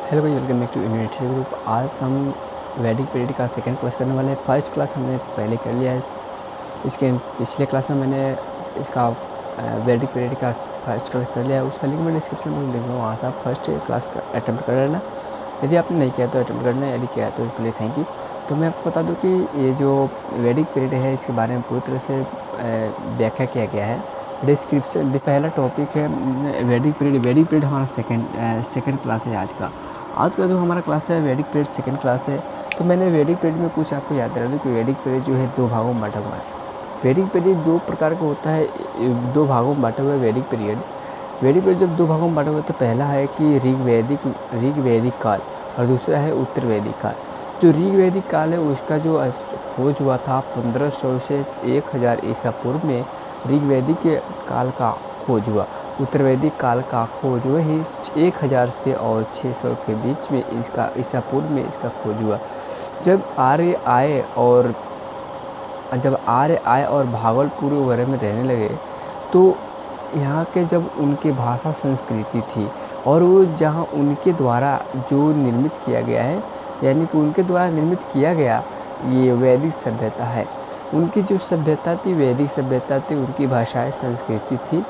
Hello भाई, welcome back to university group. आज हम वैदिक पीरियड का सेकंड क्लास करने वाले हैं। फर्स्ट क्लास हमने पहले कर लिया है। इसके पिछले क्लास में मैंने इसका वैदिक पीरियड का फर्स्ट क्लास कर लिया है। उसका लिंक मैं डिस्क्रिप्शन में देख रहा हूँ, वहाँ से आप फर्स्ट क्लास का अटैम्प्ट कर लेना। यदि आपने नहीं किया तो अटैम्प्ट करना है, यदि किया है तो इसके लिए थैंक यू। तो मैं आपको बता दूँ कि ये जो वैदिक पीरियड है इसके बारे में पूरी तरह से व्याख्या किया गया है। डिस्क्रिप्शन पहला टॉपिक है वैदिक पीरियड। वैदिक पीरियड हमारा सेकंड क्लास है आज का जो हमारा क्लास है वैदिक पीरियड सेकंड क्लास है। तो मैंने वैदिक पीरियड में कुछ आपको याद दिला दूँ कि वैदिक पीरियड जो है दो भागों में बांटा हुआ है। वैदिक पीरियड दो प्रकार का होता है, दो भागों में बांटा हुआ है वैदिक पीरियड। वैदिक पीरियड जब दो भागों में बांटा हुआ है तो पहला है कि ऋग वैदिक काल और दूसरा है उत्तर वैदिक काल। जो ऋग वैदिक काल है उसका जो खोज हुआ था 1500 से 1000 ईसा पूर्व में ऋग वैदिक काल का खोज हुआ। उत्तर वैदिक काल का खोज वही 1000 से और 600 के बीच में इसका ईसा पूर्व में इसका खोज हुआ। जब आर्य आए और भागलपुर वगैरह में रहने लगे तो यहाँ के जब उनकी भाषा संस्कृति थी और वो जहाँ उनके द्वारा जो निर्मित किया गया है, यानी कि उनके द्वारा निर्मित किया गया ये वैदिक सभ्यता है। उनकी जो सभ्यता थी वैदिक सभ्यता थी, उनकी भाषाएं संस्कृति थी।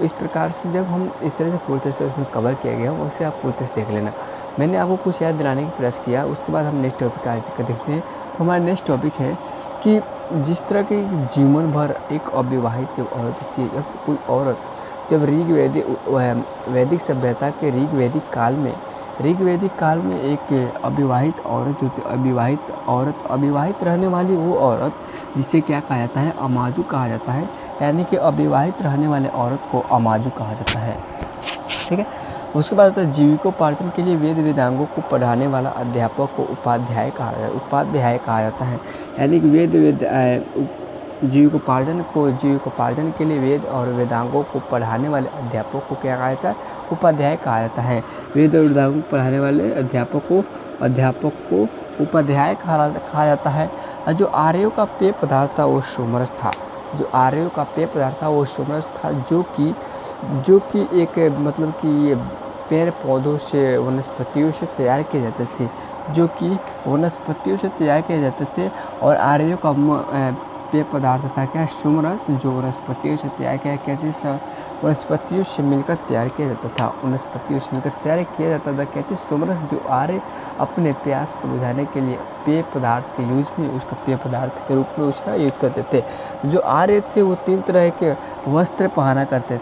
इस प्रकार से जब हम इस तरह से पूरी तरह से उसमें कवर किया गया उसे आप पूरी तरह से देख लेना। मैंने आपको कुछ याद दिलाने की प्रयास किया, उसके बाद हम नेक्स्ट टॉपिक आज का देखते हैं। तो हमारा नेक्स्ट टॉपिक है कि जिस तरह की जीवन भर एक अविवाहित जब औरत होती है, जब कोई औरत जब वैदिक सभ्यता के ऋग वैदिक काल में एक अविवाहित औरत जो अविवाहित रहने वाली वो औरत जिसे क्या कहा जाता है, अमाजू कहा जाता है। यानी कि अविवाहित रहने वाले औरत को अमाजू कहा जाता है। ठीक है। उसके बाद होता है जीविकोपार्जन के लिए वेद वेदांगों को पढ़ाने वाला अध्यापक को उपाध्याय कहा जाता है। यानी कि जीविकोपार्जन के लिए वेद और वेदांगों को पढ़ाने वाले अध्यापक को क्या कहा जाता है, उपाध्याय कहा जाता है। वेद और वेदांगों को पढ़ाने वाले अध्यापक को उपाध्याय कहा जाता है। और जो आर्यों का पेय पदार्थ था वो सोमरस था। जो कि एक मतलब कि ये पेड़ पौधों से वनस्पतियों से तैयार किए जाते थे। और आर्यों का पेय पदार्थ था क्या, सोमरस, जो वनस्पतियों से तैयार किया वनस्पतियों से मिलकर तैयार किया जाता था। कैसे सोमरस, जो आर्य अपने प्यास को बुझाने के लिए पेय पदार्थ के यूज में उसका पेय पदार्थ के रूप में उसका यूज करते थे। जो आर्य थे वो तीन तरह के वस्त्र पहना करते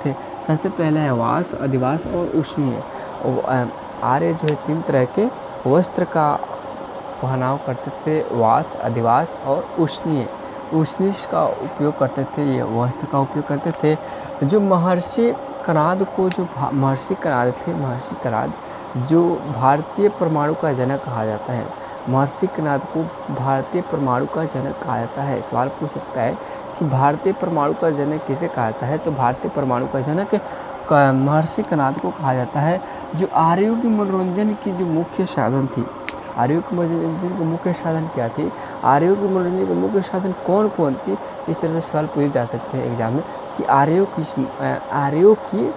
थे। सबसे पहले है वास, अधिवास और उष्णीय। आर्य जो है तीन तरह के वस्त्र का पहनाव करते थे, वास, अधिवास और उष्णीय का उपयोग करते थे, ये वस्त्र का उपयोग करते थे। जो महर्षि कणाद जो भारतीय परमाणु का जनक कहा जाता है। महर्षि कणाद को भारतीय परमाणु का जनक कहा जाता है। सवाल पूछ सकता है कि भारतीय परमाणु का जनक किसे कहा जाता है, तो भारतीय परमाणु का जनक महर्षि कणाद को कहा जाता है। जो आर्यों की मनोरंजन की जो मुख्य साधन थी, आर्यों की मनोरंजन की मुख्य साधन क्या थी, आर्यों की मनोरंजन की मुख्य साधन कौन कौन थी, इस तरह से सवाल पूछे जा सकते हैं एग्जाम में कि आर्यों की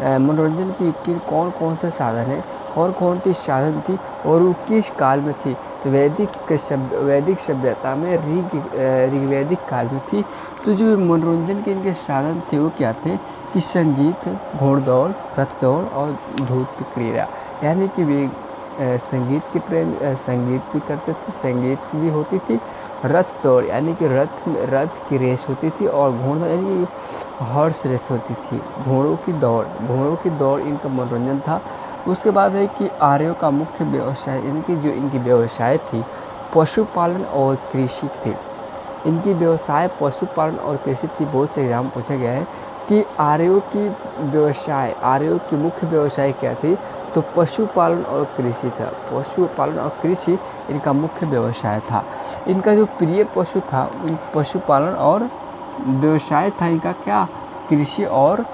मनोरंजन की कौन कौन से साधन है, कौन सी साधन थी और वो किस काल में थी। तो वैदिक सभ्यता में ऋग्वैदिक काल में थी। तो जो मनोरंजन के इनके साधन थे वो क्या थे कि संगीत, घोड़दौड़, रथ दौड़ और धूत क्रीड़ा। यानी कि वे संगीत भी करते थे, संगीत भी होती थी। रथ दौड़ यानी कि रथ की रेस होती थी और घोड़ा यानी कि हॉर्स रेस होती थी। घोड़ों की दौड़ इनका मनोरंजन था। उसके बाद है कि आर्यों का मुख्य व्यवसाय, यानी कि जो इनकी व्यवसाय थी पशुपालन और कृषि थी। इनकी व्यवसाय पशुपालन और कृषि थी। बहुत से एग्जाम पूछा गया है कि आर्यों की मुख्य व्यवसाय क्या थी, तो पशुपालन और कृषि था। पशुपालन और कृषि इनका मुख्य व्यवसाय था। इनका जो प्रिय पशु था, पशुपालन और व्यवसाय था इनका क्या, कृषि और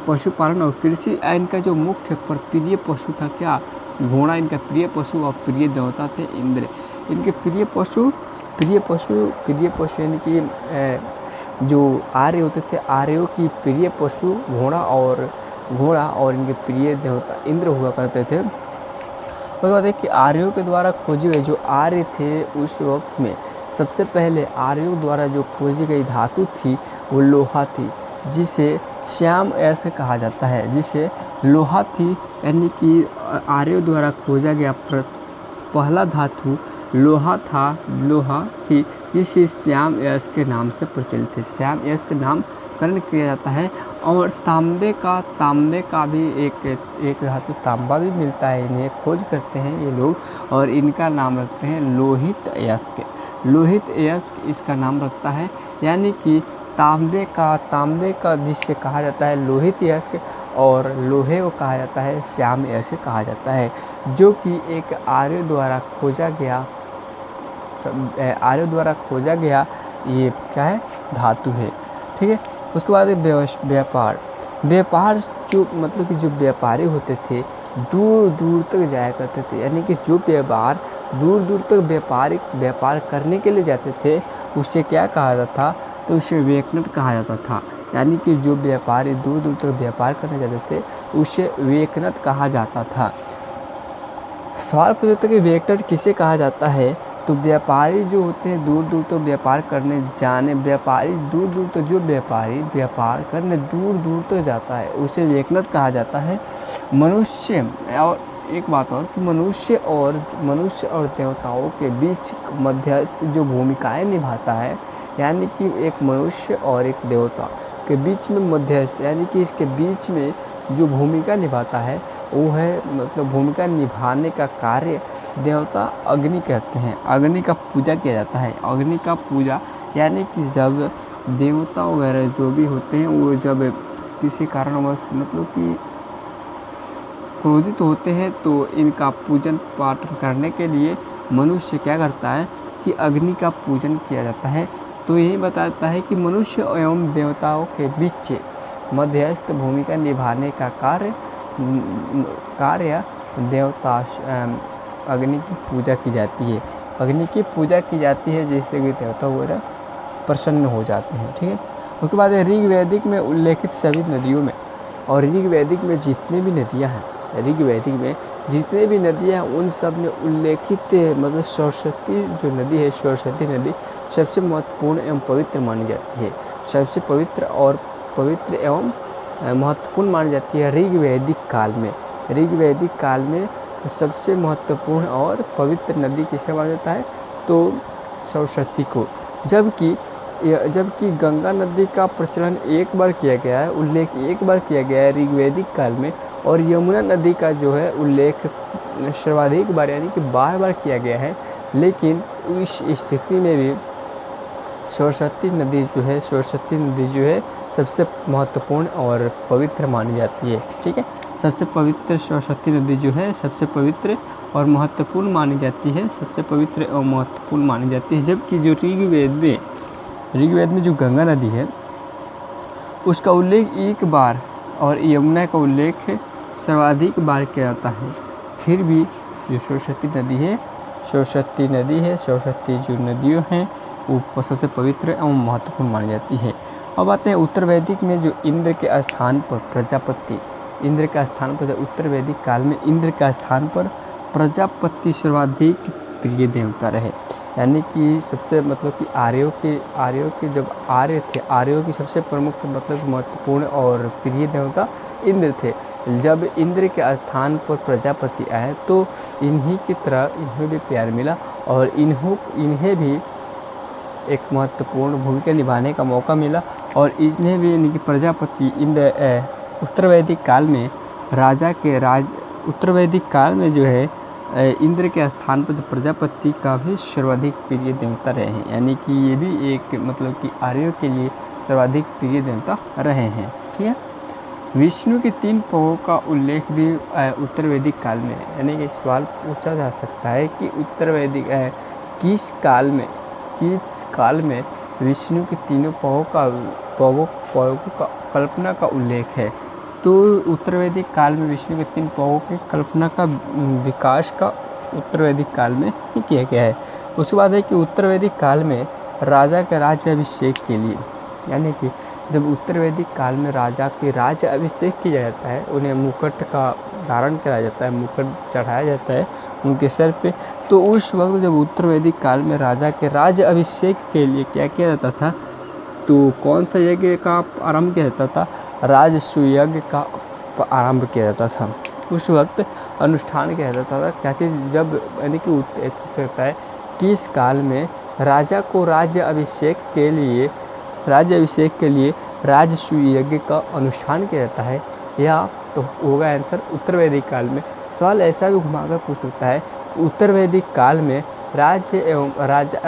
पशुपालन और कृषि। इनका जो मुख्य पर प्रिय पशु था क्या, घोड़ा इनका प्रिय पशु और प्रिय देवता थे इंद्र। इनके प्रिय पशु यानी कि जो आर्य होते थे, आर्यों की प्रिय पशु घोड़ा और घोड़ा और इनके प्रिय देवता इंद्र हुआ करते थे। उसके बाद है कि आर्यों के द्वारा खोजी गई जो आर्य थे उस वक्त में सबसे पहले आर्यों द्वारा जो खोजी गई धातु थी वो लोहा थी, जिसे श्याम ऐसे कहा जाता है। जिसे लोहा थी यानी कि आर्यों द्वारा खोजा गया पहला धातु लोहा थी, जिसे श्याम यश के नाम से प्रचलित है। श्याम यश के नाम करण किया जाता है। और तांबे का भी एक धातु तांबा भी मिलता है, इन्हें खोज करते हैं ये लोग और इनका नाम रखते हैं लोहित यस्क। लोहित यस्क इसका नाम रखता है, यानी कि तांबे का जिससे कहा जाता है लोहित यस्क और लोहे को कहा जाता है श्याम यस्क कहा जाता है, जो कि एक आर्य द्वारा खोजा गया ये क्या है धातु है। ठीक है। उसके बाद व्यापार जो मतलब कि जो व्यापारी होते थे दूर दूर तक जाया करते थे, यानी कि जो व्यापार दूर दूर तक व्यापार करने के लिए जाते थे उसे क्या कहा जाता था, तो उसे वेकनट कहा जाता था। यानी कि जो व्यापारी दूर दूर तक व्यापार करने जाते थे उसे वेकनट कहा जाता था। सवाल पूछते कि वेकनट किसे कहा जाता है, तो व्यापारी जो होते हैं दूर दूर तक व्यापार करने जाने व्यापारी दूर दूर तक जो व्यापार करने दूर दूर तक जाता है उसे वेकनट कहा जाता है। मनुष्य और एक बात और कि मनुष्य और देवताओं के बीच मध्यस्थ जो भूमिकाएं निभाता है, यानी कि एक मनुष्य और एक देवता के बीच में मध्यस्थ, यानी कि इसके बीच में जो भूमिका निभाता है वो है मतलब भूमिका निभाने का कार्य देवता अग्नि कहते हैं। अग्नि का पूजा किया जाता है। अग्नि का पूजा यानी कि जब देवता वगैरह जो भी होते हैं वो जब किसी कारणवश मतलब कि क्रोधित होते हैं तो इनका पूजन पाठ करने के लिए मनुष्य क्या करता है कि अग्नि का पूजन किया जाता है। तो यही बताता है कि मनुष्य एवं देवताओं के बीच मध्यस्थ भूमिका निभाने का कार्य देवता अग्नि की पूजा की जाती है। अग्नि की पूजा की जाती है जिससे कि देवता वगैरह प्रसन्न हो जाते हैं। ठीक है। उसके बाद ऋग्वैदिक में उल्लेखित सभी नदियों में और ऋग्वैदिक में जितने भी नदियां हैं उन सब में उल्लेखित मतलब सरस्वती जो नदी है, सरस्वती नदी सबसे महत्वपूर्ण एवं पवित्र मानी जाती है। सबसे पवित्र एवं महत्वपूर्ण मानी जाती है ऋग्वैदिक काल में सबसे महत्वपूर्ण और पवित्र नदी किसे माना जाता है, तो सरस्वती को। जबकि गंगा नदी का प्रचलन एक बार किया गया है, उल्लेख एक बार किया गया है ऋग्वैदिक काल में, और यमुना नदी का जो है उल्लेख सर्वाधिक बार यानी कि बार किया गया है। लेकिन इस स्थिति में भी सरस्वती नदी जो है सबसे महत्वपूर्ण और पवित्र मानी जाती है। ठीक है। सबसे पवित्र सरस्वती नदी जो है सबसे पवित्र और महत्वपूर्ण मानी जाती है, सबसे पवित्र और महत्वपूर्ण मानी जाती है। जबकि जो ऋग्वेद में जो गंगा नदी है उसका उल्लेख एक बार और यमुना का उल्लेख सर्वाधिक बार किया जाता है। फिर भी जो सरस्वती सरस्वती जो नदियों हैं वो सबसे पवित्र एवं महत्वपूर्ण मानी जाती है। अब आते हैं उत्तर वैदिक में जो इंद्र के स्थान पर उत्तर वैदिक काल में इंद्र का स्थान पर प्रजापति सर्वाधिक प्रिय देवता रहे। यानी कि सबसे मतलब कि आर्यों के जब आर्य थे, आर्यों की सबसे प्रमुख मतलब महत्वपूर्ण और प्रिय देवता इंद्र थे। जब इंद्र के स्थान पर प्रजापति आए तो इन्हीं की तरह इन्हें भी प्यार मिला और इन्हें भी एक महत्वपूर्ण भूमिका निभाने का मौका मिला और इन्हें भी यानी कि प्रजापति उत्तर वैदिक काल में उत्तर वैदिक काल में जो है इंद्र के स्थान पर प्रजापति का भी सर्वाधिक प्रिय देवता रहे हैं। यानी कि ये भी एक मतलब कि आर्यों के लिए सर्वाधिक प्रिय देवता रहे हैं। ठीक है। विष्णु के 3 पगों का उल्लेख भी उत्तर वैदिक काल में है। यानी कि सवाल पूछा जा सकता है कि उत्तर वैदिक किस काल में विष्णु के 3 पगों का कल्पना का उल्लेख है, तो उत्तर वैदिक काल में विष्णु के 3 पगों की कल्पना का विकास का उत्तर वैदिक काल में ही किया गया है। उसके बाद है कि उत्तर वैदिक काल में राजा के राज्याभिषेक के लिए यानी कि जब उत्तर वैदिक काल में राजा के राज्य अभिषेक किया जाता है, उन्हें मुकुट का धारण कराया जाता है, मुकुट चढ़ाया जाता है उनके सर पे, तो उस वक्त जब उत्तर वैदिक काल में राजा के राज्य अभिषेक के लिए क्या किया जाता था, तो कौन सा यज्ञ का आरंभ किया जाता था? राजसूय यज्ञ का आरंभ किया जाता था। उस वक्त अनुष्ठान किया जाता था क्या चीज़, जब यानी कि होता है किस काल में राजा को राज्य अभिषेक के लिए राजसूय यज्ञ का अनुष्ठान किया जाता है, या तो होगा आंसर उत्तर वैदिक काल में। सवाल ऐसा भी घुमाकर पूछ सकता है, उत्तर वैदिक काल में राज्य एवं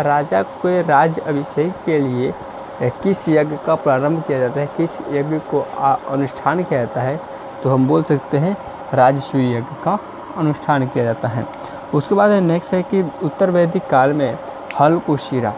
राजा के राज्य अभिषेक के लिए किस यज्ञ का प्रारंभ किया जाता है, किस यज्ञ को अनुष्ठान किया जाता है, तो हम बोल सकते हैं राजसूय यज्ञ का अनुष्ठान किया जाता है। उसके बाद नेक्स्ट है कि उत्तर वैदिक काल में हल को शीरा,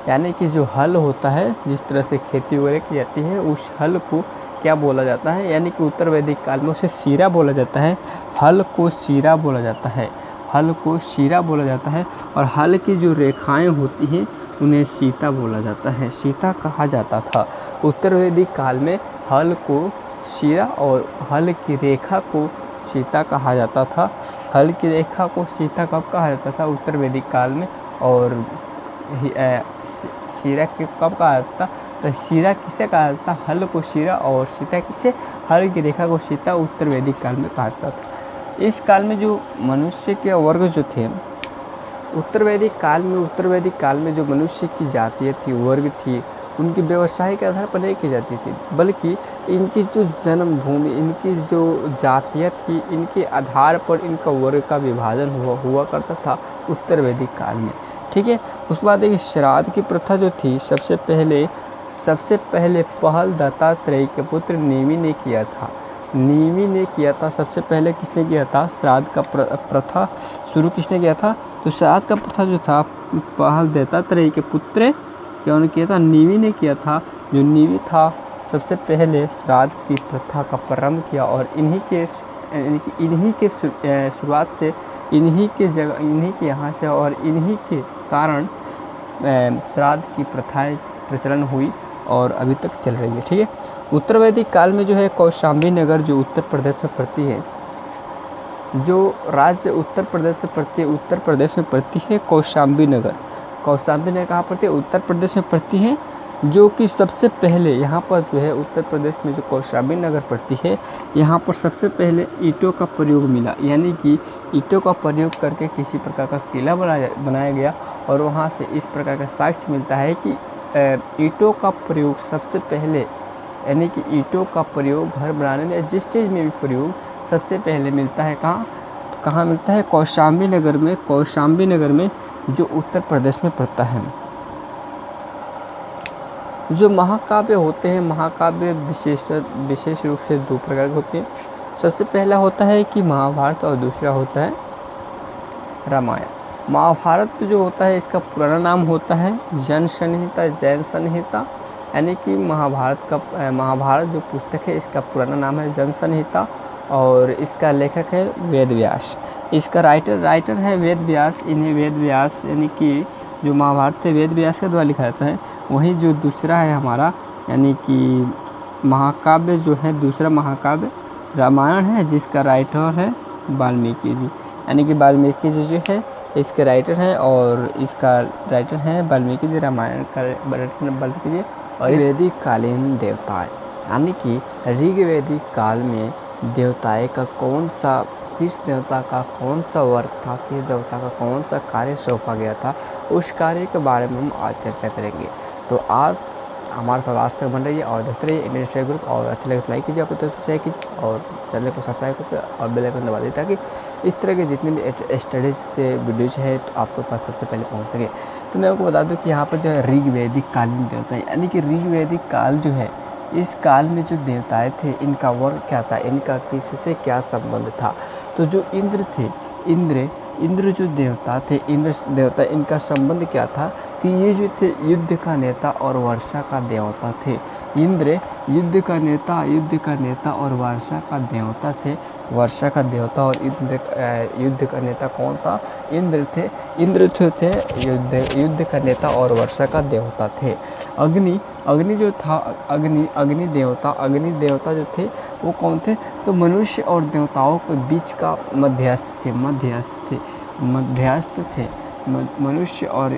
यानी कि जो हल होता है जिस तरह से खेती वगैरह की जाती है, उस हल को क्या बोला जाता है, यानी कि उत्तर वैदिक काल में उसे शीरा बोला जाता है। हल को शीरा बोला जाता है, हल को शीरा बोला जाता है। और हल की जो रेखाएं होती हैं उन्हें सीता बोला जाता है, सीता कहा जाता था। उत्तर वैदिक काल में हल को शीरा और हल की रेखा को सीता कहा जाता था। हल की रेखा को सीता कब कहा जाता था? उत्तर वैदिक काल में। और शीरा के कब कहा जाता था? तो शीरा किसे कहा जाता? हल को शीरा और सीता किसे? हल की रेखा को सीता उत्तर वैदिक काल में कहा जाता था। इस काल में जो मनुष्य के वर्ग जो थे, उत्तर वैदिक काल में जो मनुष्य की जातियाँ थी, वर्ग थी, उनकी व्यवसाय के आधार पर नहीं की जाती थी, बल्कि इनकी जो जन्मभूमि, इनकी जो जातियाँ थी, इनके आधार पर इनका वर्ग का विभाजन हुआ करता था उत्तर वैदिक काल में। ठीक है। उसके बाद एक श्राद्ध की प्रथा जो थी, सबसे पहले पहल दत्तात्रेय के पुत्र नेमि ने किया था। सबसे पहले किसने किया था? श्राद्ध का प्रथा शुरू किसने किया था? तो श्राद्ध का प्रथा जो था पहल दत्तात्रेय के पुत्र क्या किया था? नेमि ने किया था। जो नेमि था सबसे पहले श्राद्ध की प्रथा का प्रारंभ किया, और इन्हीं के शुरुआत से, इन्हीं के यहाँ से और इन्हीं के कारण श्राद्ध की प्रथाएं प्रचलन हुई और अभी तक चल रही है। ठीक है। उत्तर वैदिक काल में जो है कौशाम्बी नगर जो उत्तर प्रदेश में पड़ती है, जो राज्य उत्तर प्रदेश में पड़ती है कौशाम्बी नगर कहाँ पड़ती है? उत्तर प्रदेश में पड़ती है। जो कि सबसे पहले यहाँ पर जो है उत्तर प्रदेश में जो कौशाम्बी नगर पड़ती है, यहाँ पर सबसे पहले ईंटों का प्रयोग मिला, यानी कि ईंटों का प्रयोग करके किसी प्रकार का किला बनाया गया। और वहाँ से इस प्रकार का साक्ष्य मिलता है कि ईंटों का प्रयोग सबसे पहले, यानी कि ईंटों का प्रयोग घर बनाने में, जिस चीज़ में भी प्रयोग सबसे पहले मिलता है कहाँ मिलता है? कौशाम्बी नगर में जो उत्तर प्रदेश में पड़ता है। जो महाकाव्य होते हैं, महाकाव्य विशेष रूप से दो प्रकार के होते हैं। सबसे पहला होता है कि महाभारत, और दूसरा होता है रामायण। महाभारत जो होता है इसका पुराना नाम होता है जैन संहिता, यानी कि महाभारत जो पुस्तक है इसका पुराना नाम है जैन संहिता, और इसका लेखक है वेद व्यास। इसका राइटर है वेद व्यास। इन्हें वेद व्यास, यानी कि जो महाभारत है वेद व्यास के द्वारा लिखा जाता है। वहीं जो दूसरा है हमारा, यानी कि महाकाव्य जो है, दूसरा महाकाव्य रामायण है, जिसका राइटर है वाल्मीकि जी, यानी कि वाल्मीकि जी जो है इसके राइटर हैं, और इसका राइटर है वाल्मीकि जी, रामायण का वाल्मीकि जी। और वैदिक कालीन देवताएं, यानी कि ऋग्वैदिक काल में देवताएं का किस देवता का कौन सा वर्ग था, किस देवता का कौन सा कार्य सौंपा गया था, उस कार्य के बारे में हम आज चर्चा करेंगे। तो आज हमारे साथ आज तक बन रही है और देखते रहिए इंडियन स्टडी ग्रुप। और अच्छा लगे तो लाइक कीजिए, अपने दोस्तों को शेयर कीजिए, और चैनल को सब्सक्राइब करके और बेल आइकन दबा दीजिए, ताकि इस तरह के जितने भी स्टडीज़ से वीडियोज हैं तो आपके पास सबसे पहले पहुँच सके। तो मैं आपको बता दूँ कि यहाँ पर जो है ऋग्वैदिक कालीन देवता है, यानी कि ऋग्वैदिक काल जो है, इस काल में जो देवताएं थे इनका वर्ग क्या था, इनका किससे क्या संबंध था। तो जो इंद्र थे, इंद्र जो देवता थे, इंद्र देवता, इनका संबंध क्या था कि ये जो थे युद्ध का नेता और वर्षा का देवता थे। इंद्र युद्ध का नेता और वर्षा का देवता थे। वर्षा का देवता और युद्ध का नेता कौन था? इंद्र थे। थे युद्ध का नेता और वर्षा का देवता थे। अग्नि जो था, अग्नि देवता जो थे वो कौन थे? तो मनुष्य और देवताओं के बीच का मध्यस्थ थे। मनुष्य और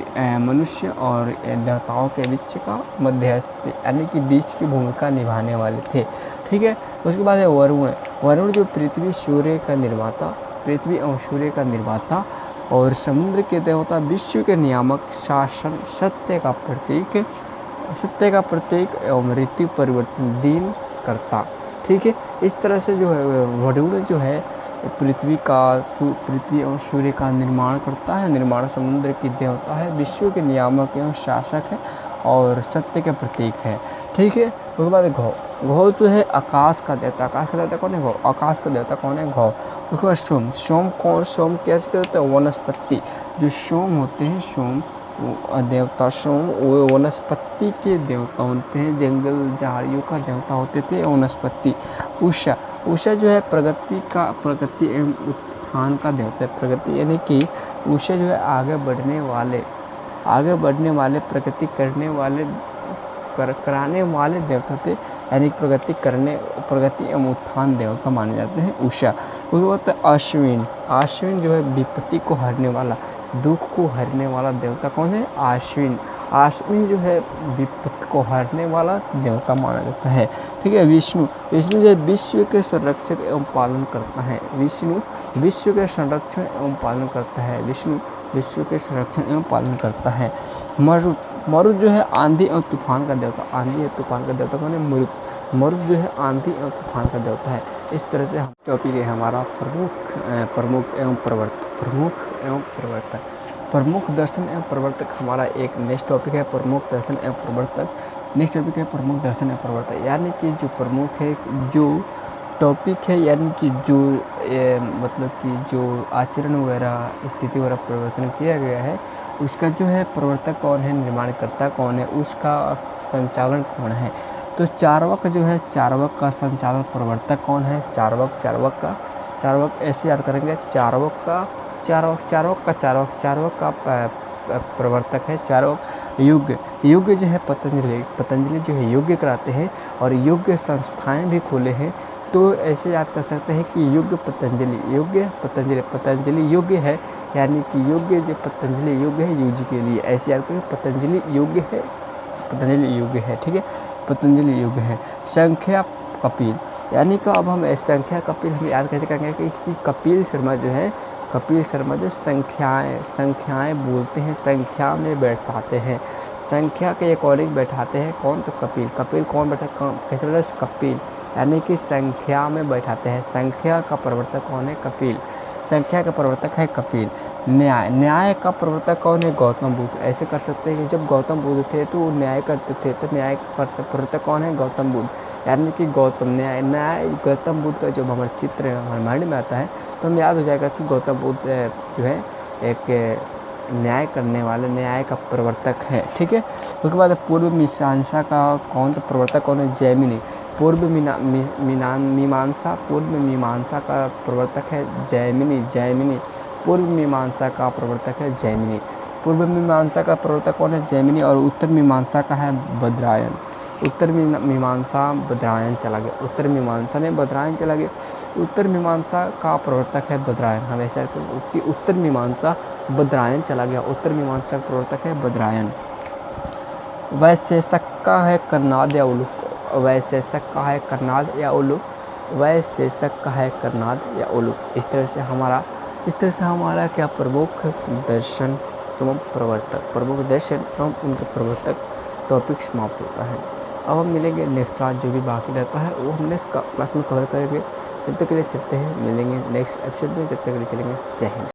देवताओं के बीच का मध्यस्थ थे, यानी कि बीच की भूमिका निभाने वाले थे। ठीक है। उसके बाद है वरुण जो पृथ्वी एवं सूर्य का निर्माता और समुद्र के देवता, विश्व के नियामक, शासन, सत्य का प्रतीक एवं ऋतु परिवर्तन दिन करता। ठीक है। इस तरह से जो है वरुण जो है पृथ्वी एवं सूर्य का निर्माण करता है, निर्माण समुद्र की देवता है, विश्व के नियामक एवं शासक है और सत्य के प्रतीक है। ठीक है। उसके बाद घौ जो है आकाश का देवता कौन है? घौ। आकाश का देवता कौन है? घौ। उसके बाद सोम कैसे कहते हैं? वनस्पति। जो सोम होते हैं, देवता सोम वो वनस्पति के देवता होते हैं, जंगल झाड़ियों का देवता होते थे वनस्पति। उषा जो है प्रगति एवं उत्थान का देवता है। प्रगति यानी कि उषा जो है आगे बढ़ने वाले प्रगति कराने वाले देवता थे, यानी प्रगति एवं उत्थान देवता माने जाते हैं उषा। उसके बाद अश्विन जो है विपत्ति को हरने वाला, दुख को हरने वाला देवता कौन है? अश्विन जो है विपत्ति को हरने वाला देवता माना जाता है। ठीक है। विष्णु जो है विश्व के संरक्षक एवं पालन करता है। विष्णु विश्व के संरक्षण एवं पालन करता है। विश्व के संरक्षण एवं पालन करता है। मरुत जो है आंधी एवं तूफान का देवता। कौन है? मरुत जो है आंधी एवं तूफान का देवता है। इस तरह से हम टॉपिक है हमारा प्रमुख एवं प्रवर्तक। प्रमुख दर्शन एवं प्रवर्तक हमारा एक नेक्स्ट टॉपिक है, प्रमुख दर्शन एवं प्रवर्तक। नेक्स्ट टॉपिक है प्रमुख दर्शन एवं प्रवर्तक, यानी कि जो प्रमुख है, जो टॉपिक है, यानी कि जो मतलब कि जो आचरण वगैरह स्थिति वगैरह परिवर्तन किया गया है, उसका जो है प्रवर्तक कौन है, निर्माणकर्ता कौन है, उसका संचालन कौन है। तो चार्वक जो है, चार्वक का संचालन प्रवर्तक कौन है? चार्वक ऐसे याद करेंगे, चार्वक का प्रवर्तक है चार्वक। युग जो है पतंजलि जो है यज्ञ कराते हैं और यज्ञ संस्थाएं भी खोले हैं। तो ऐसे याद कर सकते हैं कि पतंजलि योग्य है, यानी कि योग्य जो पतंजलि योग्य है यूज के लिए, ऐसे याद करें पतंजलि योग्य है। ठीक है। पतंजलि योग्य है। संख्या कपिल, यानी कि अब हम संख्या कपिल हम याद कैसे करेंगे कि कपिल शर्मा जो संख्याएं बोलते हैं, संख्या में बैठाते हैं, संख्या के अकॉर्डिंग बैठाते हैं। कौन? तो कपिल कौन बैठा? कैसे बोला? कपिल, यानी कि संख्या में बैठाते हैं। संख्या का प्रवर्तक कौन है? कपिल। संख्या का प्रवर्तक है कपिल। न्याय का प्रवर्तक कौन है? गौतम बुद्ध। ऐसे कर सकते हैं कि जब गौतम बुद्ध थे तो वो न्याय करते थे, तो न्याय का प्रवर्तक कौन है? गौतम बुद्ध, यानी कि गौतम बुद्ध का जब हमारे चित्र हमारे माइंड में आता है तो हम याद हो जाएगा कि गौतम बुद्ध जो है एक न्याय करने वाले, न्याय का प्रवर्तक है। ठीक है। उसके बाद पूर्व मीमांसा का कौन सा प्रवर्तक कौन है? जैमिनी। पूर्व मीमांसा का प्रवर्तक है जैमिनी। पूर्व मीमांसा का प्रवर्तक है जैमिनी। पूर्व मीमांसा का प्रवर्तक कौन है? जैमिनी। और उत्तर मीमांसा का है बद्रायन। उत्तर मीमांसा बद्रायन चला गया। उत्तर मीमांसा का प्रवर्तक है बद्रायन। हम ऐसा कि उत्तर मीमांसा बद्रायन चला गया। उत्तर मीमांसा का प्रवर्तक है बद्रायन। वैशेषक का है कर्नाद या उलूक। इस तरह से हमारा क्या प्रमुख दर्शन एवं उनके प्रवर्तक टॉपिक समाप्त होता है। अब हम मिलेंगे नेक्स्ट क्लास, जो भी बाकी रहता है वो हम नेक्स्ट क्लास में कवर करेंगे। जब तक के लिए चलते हैं, मिलेंगे नेक्स्ट एपिसोड में, जब तक के लिए चलेंगे। जय हिंद।